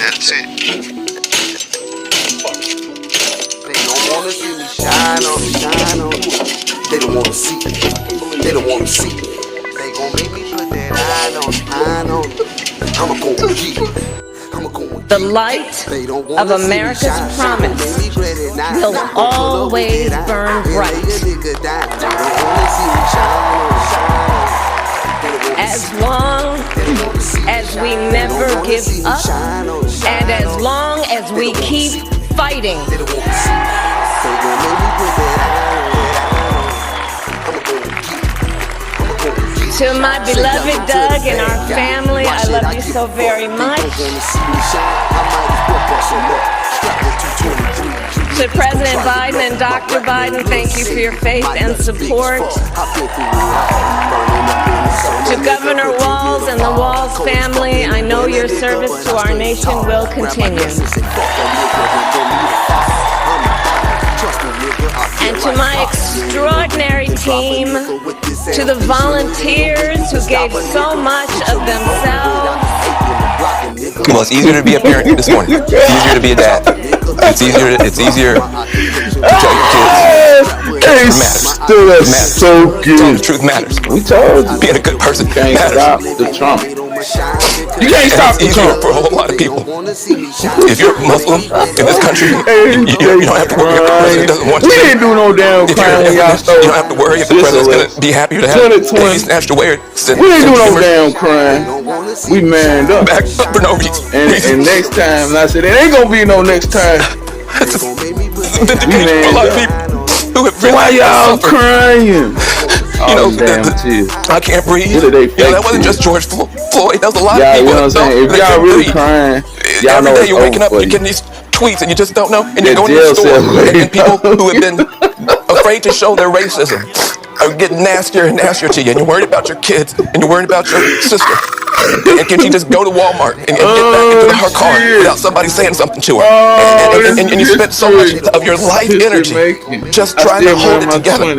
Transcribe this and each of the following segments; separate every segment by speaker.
Speaker 1: That's it.
Speaker 2: They don't wanna see me shine on me, shine on me. They don't wanna see me. They don't wanna see me. They gon' make me put that eye on me. I'ma go get it.
Speaker 3: The light of America's promise will always burn bright. As long as we never give up, and as long as we keep fighting. To my beloved Doug and our family, I love you so very much. To President Biden and Dr. Biden, thank you for your faith and support. To Governor Walz and the Walz family, I know your service to our nation will continue. And to my extraordinary team, to the volunteers who gave so much of themselves.
Speaker 4: Well, it's easier to be a parent this morning. It's easier to be a dad. It's easier to tell your kids. It matters.
Speaker 5: So good.
Speaker 4: Telling the truth matters.
Speaker 5: We told you.
Speaker 4: Being a good person
Speaker 5: Can't
Speaker 4: matters.
Speaker 5: stop the Trump. You can't stop the Trump.
Speaker 4: For a whole lot of people. If you're Muslim in this country, you don't have to worry if the president doesn't want you.
Speaker 5: We didn't do no damn crime when y'all stole.
Speaker 4: You don't have to worry if the president's going to be happy to have you snatched away.
Speaker 5: We didn't do no damn crime. We manned up.
Speaker 4: Back up for no reason.
Speaker 5: And next time, and I said, it ain't gonna be no next time.
Speaker 4: It's a vindication for a lot of people who have really
Speaker 5: Why y'all crying?
Speaker 4: You know,
Speaker 5: damn,
Speaker 4: I can't breathe. That wasn't just George Floyd. That was a lot of people.
Speaker 5: You know what I'm saying? If y'all really crying, y'all know
Speaker 4: every day
Speaker 5: it's
Speaker 4: you're waking up,
Speaker 5: over
Speaker 4: you're getting these tweets, and you just don't know. And you're going to the store, and people who have been afraid to show their racism are getting nastier and nastier to you, and you're worried about your kids, and you're worried about your sister. And can she just go to Walmart and get back into her car without somebody saying something to her? And you spent so much of your life energy just trying to hold it together.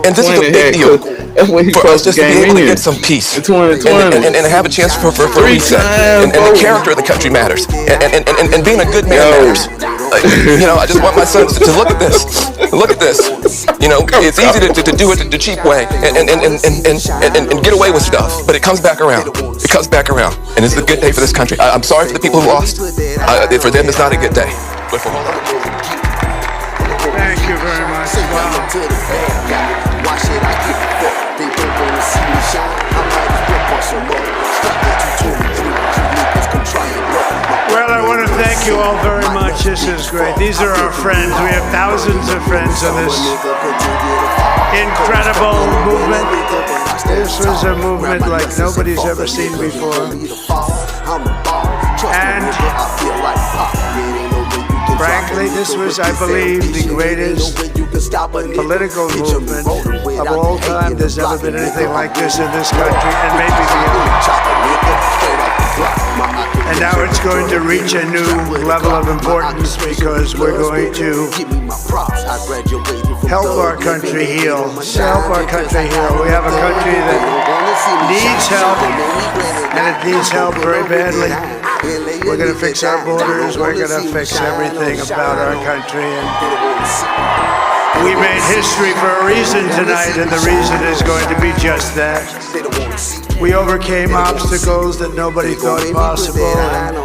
Speaker 4: And this is a big deal for us just to be able to get some peace and have a chance for a reset. And the character of the country matters. And being a good man matters. You know, I just want my sons to look at this. Look at this. You know, it's easy to do it the cheap way and get away with stuff, but it comes back around. It comes back around, and it's a good day for this country. I'm sorry for the people who lost. For them, it's not a good day. But for all of us.
Speaker 6: Thank you very much. Wow. Well, I want to thank you all very much. This is great. These are our friends. We have thousands of friends in this incredible movement. This was a movement like nobody's ever seen before. And frankly, this was, I believe, the greatest political movement of all time. There's never been anything like this in this country, and maybe beyond. And now it's going to reach a new level of importance because we're going to help our country heal. Help our country heal. We have a country that needs help, and it needs help very badly. We're going to fix our borders. We're going to fix everything about our country. And we made history for a reason tonight, and the reason is going to be just that. We overcame obstacles that nobody thought possible, and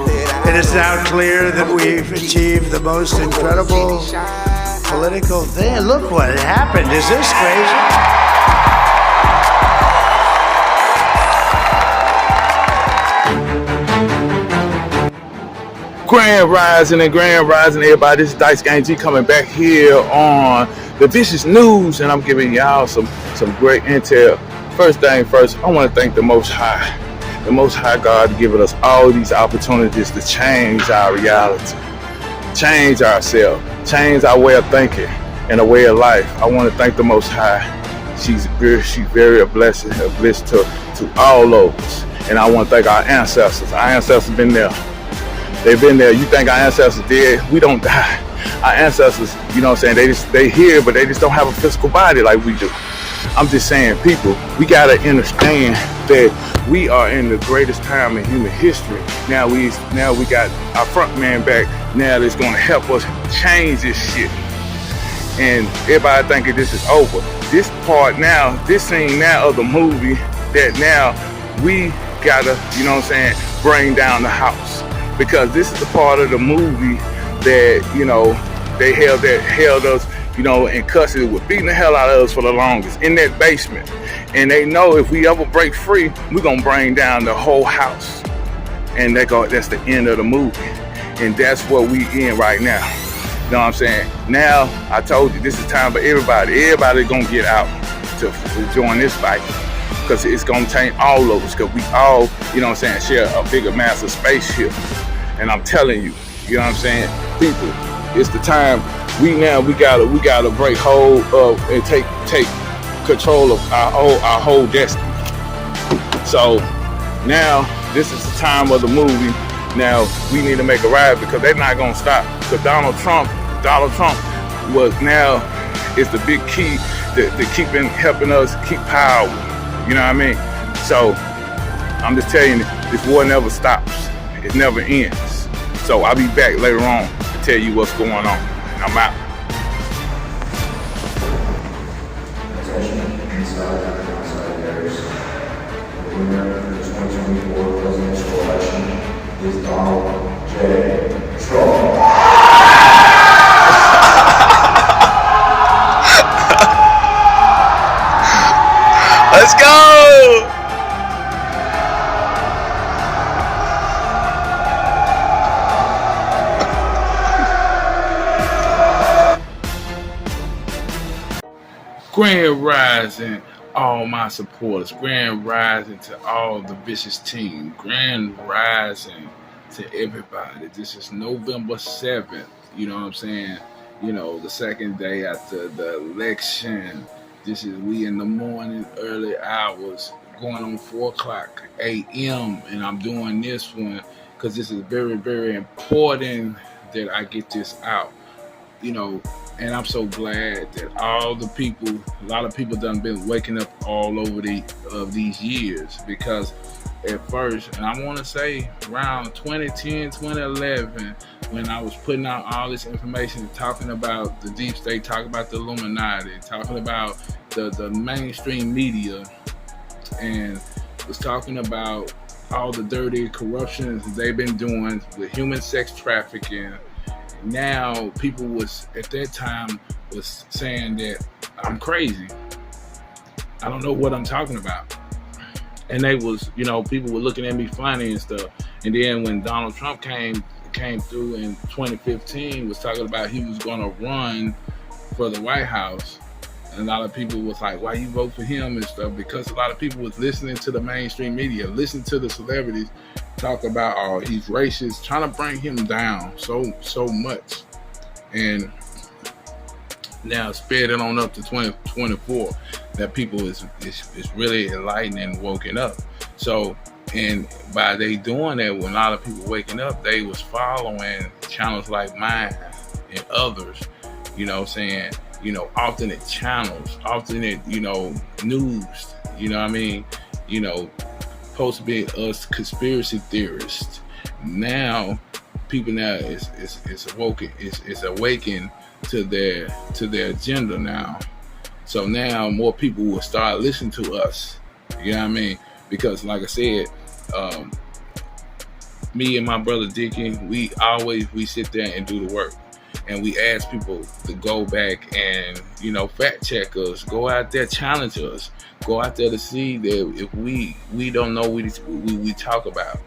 Speaker 6: it is now clear that we've achieved the most incredible political thing. Look what happened. Is this crazy?
Speaker 5: Grand Rising, everybody. This is Dice Gang G coming back here on the Vicious News, and I'm giving y'all some great intel. First thing first, I want to thank the Most High God, giving us all these opportunities to change our reality, change ourselves, change our way of thinking and a way of life. I want to thank the Most High. She's very a blessing to all of us, and I want to thank our ancestors. Our ancestors been there. They've been there. You think our ancestors dead? We don't die. Our ancestors, you know what I'm saying, they here, but they just don't have a physical body like we do. I'm just saying, people, we gotta understand that we are in the greatest time in human history. Now we got our front man back. Now that's gonna help us change this shit. And everybody thinking this is over. This part now, this scene now of the movie, that now we gotta, you know what I'm saying, bring down the house. Because this is the part of the movie that, you know, they held us, you know, in custody, with beating the hell out of us for the longest in that basement. And they know if we ever break free, we're gonna bring down the whole house. And that's the end of the movie. And that's what we in right now. You know what I'm saying? Now, I told you, this is time for everybody. Everybody's gonna get out to join this fight. Because it's gonna change all of us. Because we all, you know what I'm saying, share a bigger massive spaceship. And I'm telling you, you know what I'm saying? People, it's the time. We gotta break hold of and take control of our whole destiny. So now this is the time of the movie. Now we need to make a ride, because they're not gonna stop. Because Donald Trump is the big key to helping us keep power. You know what I mean? So I'm just telling you, this war never stops. It never ends. So I'll be back later on to tell you what's going on. And I'm out.
Speaker 1: Attention, inside and outside areas. The winner of the 2024 presidential election is Donald J. Trump.
Speaker 4: Let's go!
Speaker 5: Grand rising, all my supporters. Grand rising to all the Vicious team. Grand rising to everybody. This is November 7th. You know what I'm saying? You know, the second day after the election. This is we in the morning, early hours, going on 4 o'clock a.m. And I'm doing this one because this is very, very important that I get this out. You know, and I'm so glad that a lot of people done been waking up all over these years. Because at first, and I want to say around 2010, 2011, when I was putting out all this information, talking about the deep state, talking about the Illuminati, talking about the mainstream media, and was talking about all the dirty corruptions they've been doing with human sex trafficking. Now people was at that time was saying that I'm crazy. I don't know what I'm talking about. And they was, you know, people were looking at me funny and stuff. And then when Donald Trump came through in 2015, was talking about he was gonna run for the White House. And a lot of people was like, why you vote for him and stuff? Because a lot of people was listening to the mainstream media, listening to the celebrities talk about, oh, he's racist, trying to bring him down so much. And now sped it on up to 2024 that people is really enlightened and woken up. So, and by they doing that, when a lot of people waking up, they was following channels like mine and others, you know what I'm saying, you know, alternate channels, alternate, you know, news, you know what I mean, you know, supposed to be us conspiracy theorists. Now people now is awakened to their agenda now. So now more people will start listening to us. You know what I mean? Because like I said, me and my brother Dickie, we sit there and do the work. And we ask people to go back and, you know, fact check us, go out there, challenge us, go out there to see that if we don't know what we talk about,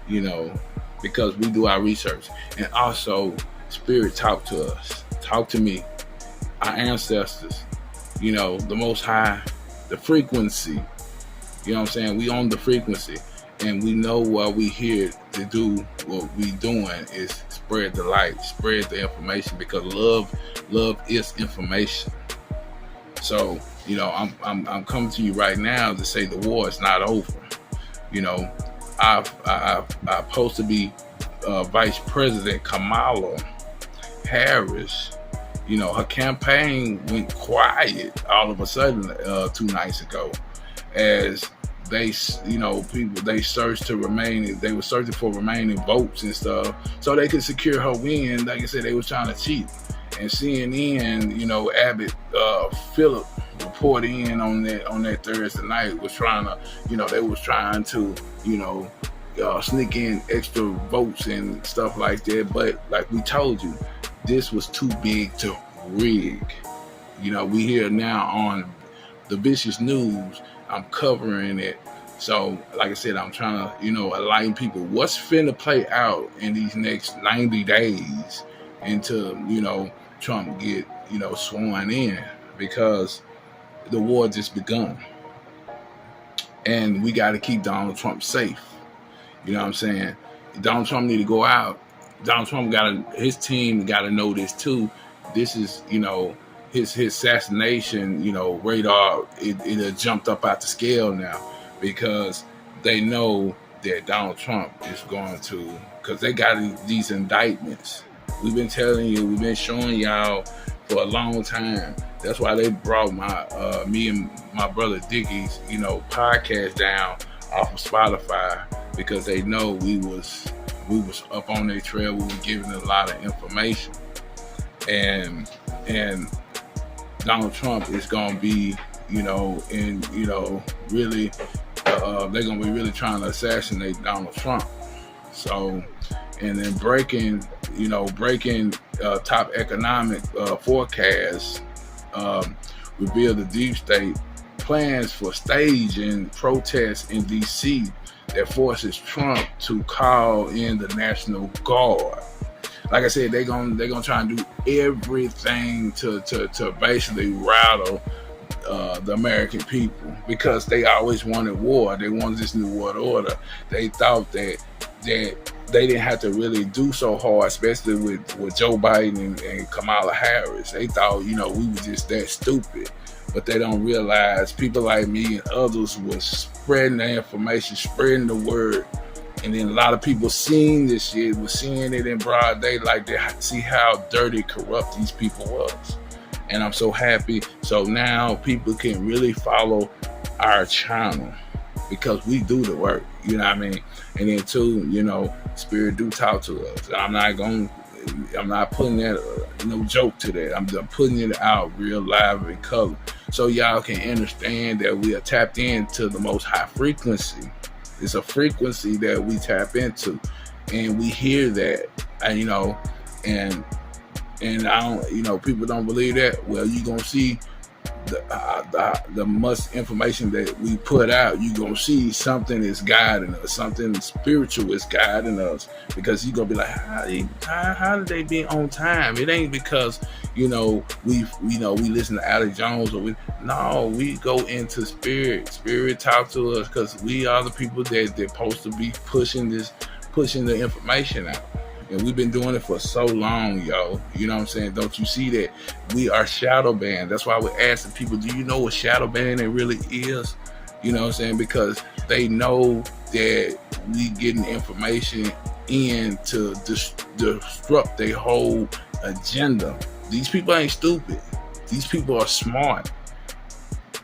Speaker 5: you know, because we do our research. And also, Spirit talk to us, talk to me, our ancestors, you know, the Most High, the frequency, you know what I'm saying? We own the frequency. And we know what we here to do, what we doing is spread the light, spread the information, because love is information. So, you know, I'm coming to you right now to say the war is not over. You know, I'm supposed to be Vice President Kamala Harris. You know, her campaign went quiet all of a sudden 2 nights ago, as they, people, they searched to remain, they were searching for remaining votes and stuff so they could secure her win. Like I said, they were trying to cheat. And CNN, Abbott, Phillip reported in on that Thursday night, was trying to, they was trying to, sneak in extra votes and stuff like that. But like we told you, this was too big to rig. We hear now on the Vicious News, I'm covering it. So, like I said, I'm trying to, enlighten people what's finna play out in these next 90 days until, Trump get, sworn in, because the war just begun. And we got to keep Donald Trump safe. You know what I'm saying? Donald Trump need to go out. Donald Trump his team got to know this too. This is, his assassination, radar, it jumped up out the scale now, because they know that Donald Trump is going to, because they got these indictments. We've been telling you, we've been showing y'all for a long time. That's why they brought me and my brother Dickie's, podcast down off of Spotify, because they know we was up on their trail. We were giving a lot of information, and Donald Trump is gonna be, really, they're gonna be really trying to assassinate Donald Trump. So, and then breaking top economic forecasts reveal the deep state plans for staging protests in D.C. that forces Trump to call in the National Guard. Like I said, they're gonna try and do everything to basically rattle the American people, because they always wanted war. They wanted this new world order. They thought that they didn't have to really do so hard, especially with Joe Biden and Kamala Harris. They thought, we were just that stupid. But they don't realize people like me and others was spreading the information, spreading the word. And then a lot of people seeing this shit, was seeing it in broad daylight. They see how dirty, corrupt these people was. And I'm so happy. So now people can really follow our channel, because we do the work. You know what I mean? And then too, Spirit do talk to us. I'm not putting that, no joke to that. I'm just putting it out real live in color, so y'all can understand that we are tapped into the most high frequency. It's a frequency that we tap into, and we hear that, and I don't, people don't believe that. Well, you're gonna see the much information that we put out. You're gonna see something is guiding us, something spiritual is guiding us, because you're gonna be like, how did they be on time? It ain't because we listen to Alex Jones, or we go into spirit talk to us, because we are the people that they're supposed to be pushing the information out. And we've been doing it for so long, yo. You know what I'm saying? Don't you see that we are shadow banned? That's why we're asking people, do you know what shadow banning really is? You know what I'm saying? Because they know that we getting information in to disrupt their whole agenda. These people ain't stupid. These people are smart.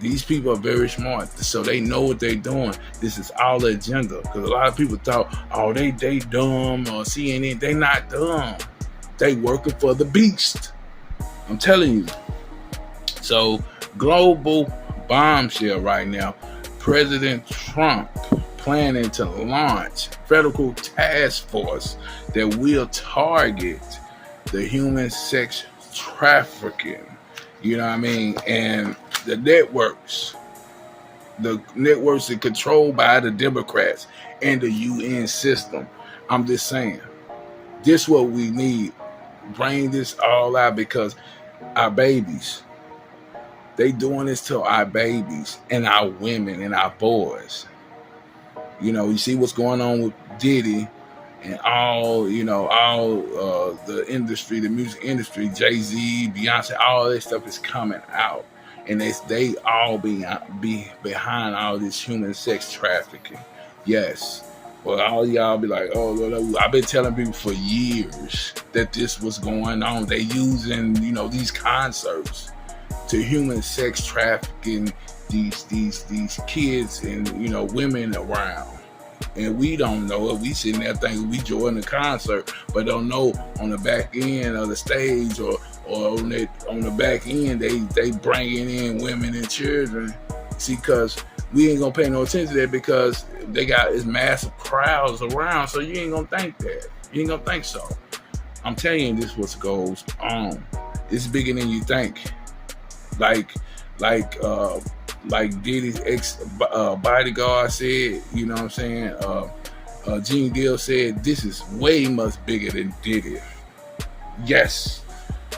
Speaker 5: These people are very smart, so they know what they're doing. This is all the agenda. Because a lot of people thought, they dumb, or CNN. They not dumb. They working for the beast. I'm telling you. So, global bombshell right now. President Trump planning to launch federal task force that will target the human sex trafficking. You know what I mean? And the networks are controlled by the Democrats and the UN system. I'm just saying, this is what we need. Bring this all out, because our babies, they doing this to our babies and our women and our boys. You see what's going on with Diddy and all the industry, the music industry, Jay-Z, Beyonce, all this stuff is coming out. And they all be behind all this human sex trafficking. Yes. Well, all y'all be like, I've been telling people for years that this was going on. They using, these concerts to human sex trafficking these kids and women around. And we don't know it. We sitting there thinking we join the concert, but don't know on the back end of the stage or on the back end they bringing in women and children. See, because we ain't gonna pay no attention to that because they got this massive crowds around, so you ain't gonna think that. You ain't gonna think so. I'm telling you, this what goes on. It's bigger than you think. Like Diddy's ex bodyguard said, you know what I'm saying? Gene Deal said, this is way much bigger than Diddy. Yes.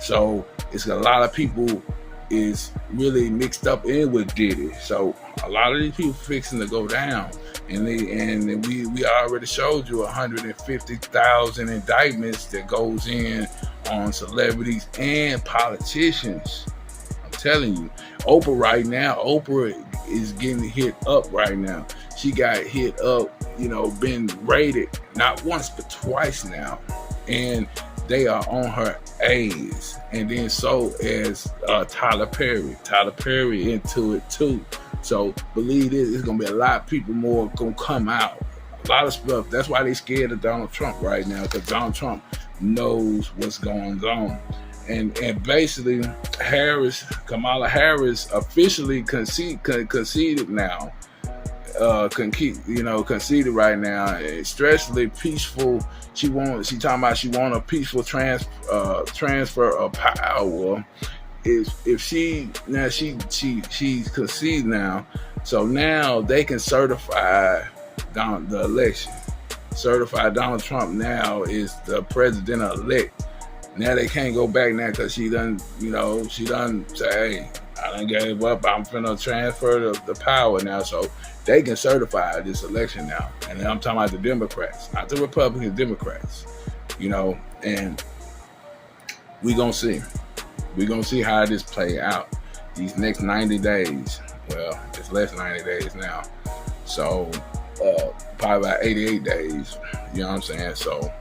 Speaker 5: So it's a lot of people is really mixed up in with Diddy. So a lot of these people fixing to go down. And we already showed you 150,000 indictments that goes in on celebrities and politicians. I'm telling you, Oprah is getting hit up right now. She got hit up, been raided not once but twice now, and they are on her ass. And then so is Tyler Perry. Tyler Perry into it too. So believe this, it's gonna be a lot of people more gonna come out. A lot of stuff. That's why they scared of Donald Trump right now, because Donald Trump knows what's going on. And basically, Kamala Harris officially conceded now. Conceded right now. Especially peaceful. She talking about she want a peaceful transfer of power. If she's conceded now, so now they can certify the election. Certify Donald Trump now is the president-elect. Now they can't go back now because she done say, hey, I done gave up. I'm finna transfer the power now. So they can certify this election now. And I'm talking about the Democrats, not the Republican Democrats. And we gonna see. We're going to see how this play out these next 90 days. Well, it's less than 90 days now. So, probably about 88 days. You know what I'm saying? So,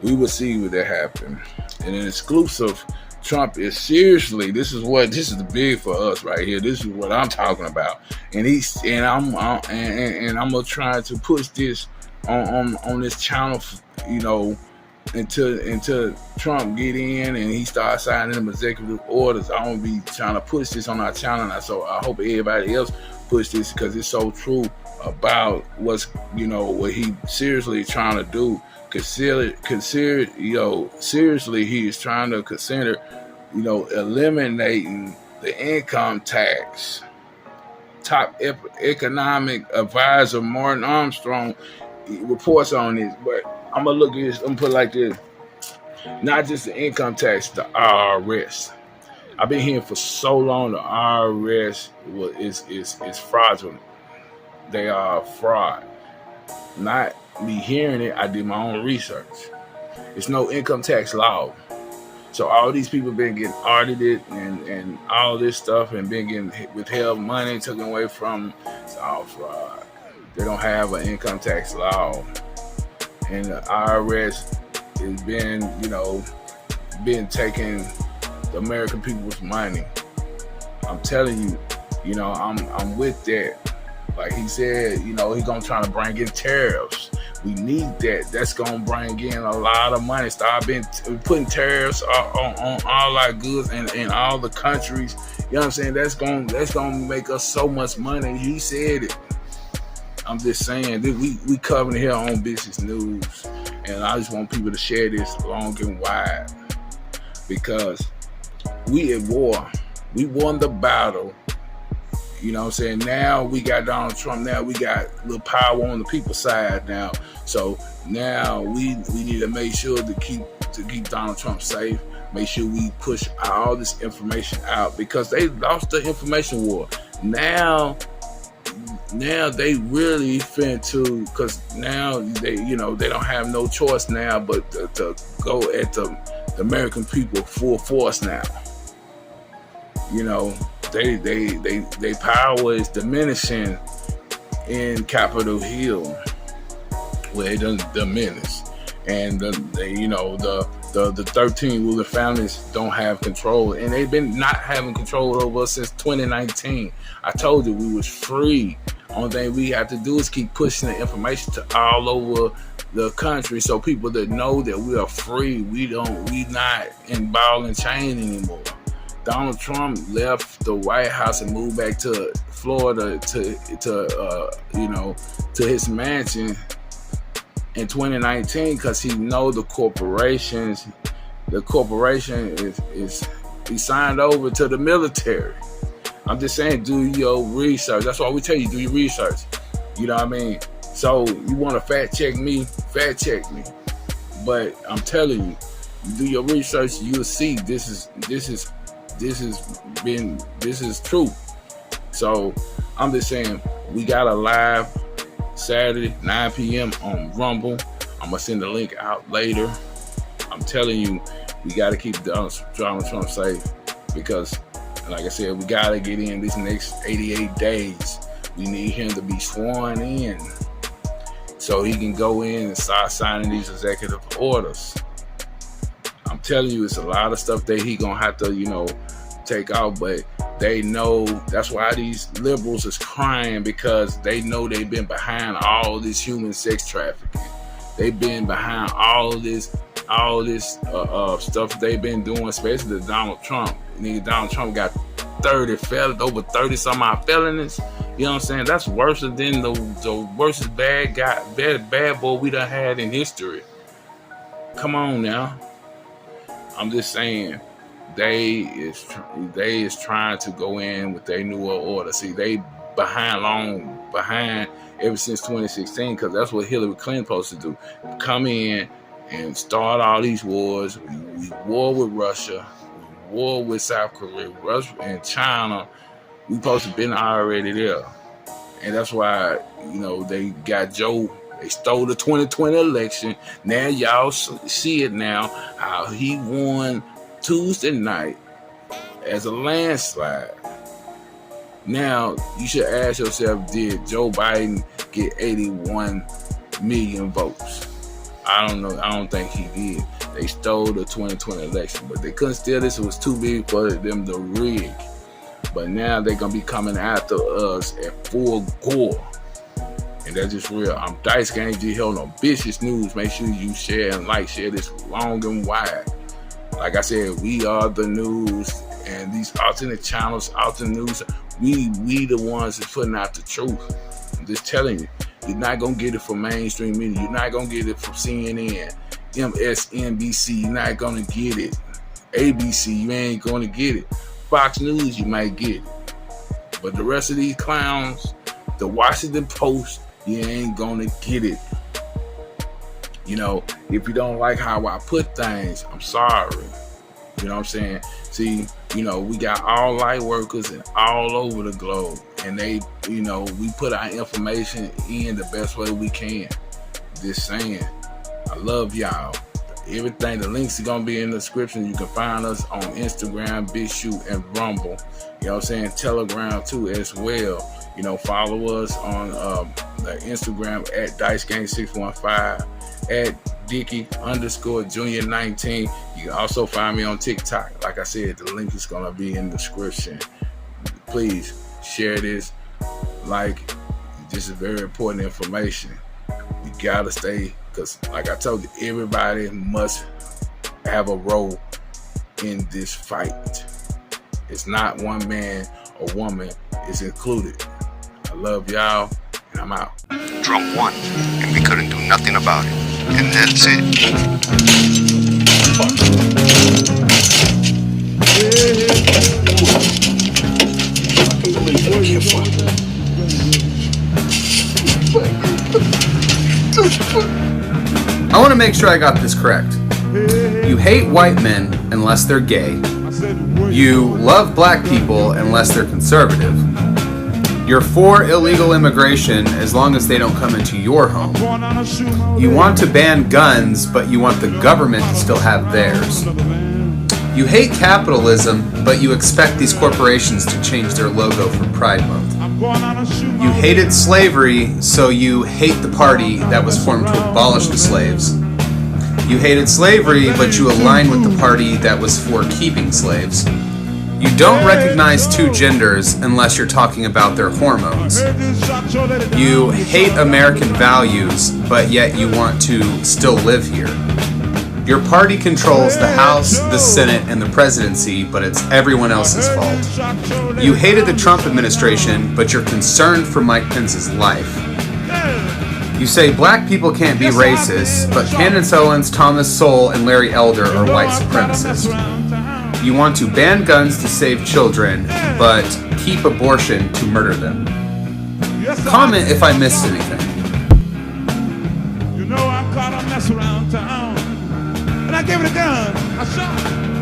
Speaker 5: we will see what that happen. And an exclusive, Trump is seriously, this is the big for us right here. This is what I'm talking about. And I'm going to try to push this on this channel, until Trump get in and he starts signing them executive orders. I'm gonna be trying to push this on our channel now, so I hope everybody else push this because it's so true about what he seriously trying to do. Seriously, he is trying to consider, eliminating the income tax. Top economic advisor Martin Armstrong reports on this, but I'm gonna look at this. I'm gonna put it like this: not just the income tax, the IRS. I've been hearing for so long the IRS is fraudulent. They are fraud. Not me hearing it. I did my own research. It's no income tax law. So all these people been getting audited and all this stuff and been getting withheld money taken away from. It's all fraud. They don't have an income tax law. And the IRS has been taking the American people's money. I'm telling you, I'm with that. Like he said, he's gonna try to bring in tariffs. We need that. That's gonna bring in a lot of money. Start putting tariffs on all our goods and all the countries. You know what I'm saying? That's gonna make us so much money. He said it. I'm just saying, we covering it here on Vicious News, and I just want people to share this long and wide because we at war. We won the battle. You know what I'm saying? Now we got Donald Trump. Now we got a little power on the people's side now. So now we need to make sure to keep Donald Trump safe. Make sure we push all this information out because they lost the information war. Now they really finna because now they don't have no choice now but to go at the American people full force now. They power is diminishing in Capitol Hill, where it doesn't diminish. and the 13 ruling families don't have control, and they've been not having control over us since 2019. I told you we was free. Only thing we have to do is keep pushing the information to all over the country, so people that know that we are free. We not in ball and chain anymore. Donald Trump left the White House and moved back to Florida to his mansion in 2019 because he know the corporation is he signed over to the military. I'm just saying, do your research. That's why we tell you, do your research. You know what I mean? So you want to fact check me. But I'm telling you, do your research. You'll see this is true. So I'm just saying, we got a live Saturday 9 p.m. on Rumble. I'm gonna send the link out later. I'm telling you, we got to keep Donald Trump safe because, like I said, we got to get in these next 88 days. We need him to be sworn in so he can go in and start signing these executive orders. I'm telling you, it's a lot of stuff that he gonna have to, take out, but they know that's why these liberals is crying, because they know they've been behind all this human sex trafficking. They've been behind all this stuff they've been doing, especially Donald Trump. Donald Trump got over 30 some odd felonies. You know what I'm saying? That's worse than the worst bad boy we done had in history. Come on now. I'm just saying, they is trying to go in with their new order. See, they behind ever since 2016, because that's what Hillary Clinton supposed to do. Come in and start all these wars. We war with Russia, we war with South Korea, Russia and China. We supposed to been already there. And that's why, they got Joe. They stole the 2020 election. Now y'all see it now, how he won Tuesday night as a landslide. Now, you should ask yourself, did Joe Biden get 81 million votes? I don't know. I don't think he did. They stole the 2020 election, but they couldn't steal this. It was too big for them to rig. But now they're going to be coming after us at full gore. And that's just real. I'm Dice Gang G Hill on Vicious News. Make sure you share and share this long and wide. Like I said, we are the news, and these alternate channels, alternate news, we the ones that's putting out the truth. I'm just telling you, you're not going to get it from mainstream media. You're not going to get it from CNN, MSNBC. You're not going to get it. ABC, you ain't going to get it. Fox News, you might get it. But the rest of these clowns, the Washington Post, you ain't going to get it. If you don't like how I put things, I'm sorry. You know what I'm saying? See, we got all light workers and all over the globe. And they, we put our information in the best way we can. Just saying. I love y'all. Everything, the links are going to be in the description. You can find us on Instagram, BitChute, and Rumble. You know what I'm saying? Telegram too as well. Follow us on the Instagram at DiceGang615, at Dicky_Junior19. You can also find me on TikTok. Like I said, the link is going to be in the description. Please share this. This is very important information. You got to stay, because like I told you, everybody must have a role in this fight. It's not one man or woman is included. I love y'all, and I'm out.
Speaker 2: Trump won, and we couldn't do nothing about it. And that's it.
Speaker 7: I want to make sure I got this correct. You hate white men unless they're gay. You love black people unless they're conservative. You're for illegal immigration as long as they don't come into your home. You want to ban guns, but you want the government to still have theirs. You hate capitalism, but you expect these corporations to change their logo for Pride Month. You hated slavery, so you hate the party that was formed to abolish the slaves. You hated slavery, but you aligned with the party that was for keeping slaves. You don't recognize two genders unless you're talking about their hormones. You hate American values, but yet you want to still live here. Your party controls the House, the Senate, and the presidency, but it's everyone else's fault. You hated the Trump administration, but you're concerned for Mike Pence's life. You say black people can't be racist, but Candace Owens, Thomas Sowell, and Larry Elder are white supremacists. You want to ban guns to save children, but keep abortion to murder them. Comment if I missed anything.
Speaker 8: You know I caught a mess around town, and I gave it a gun. I shot.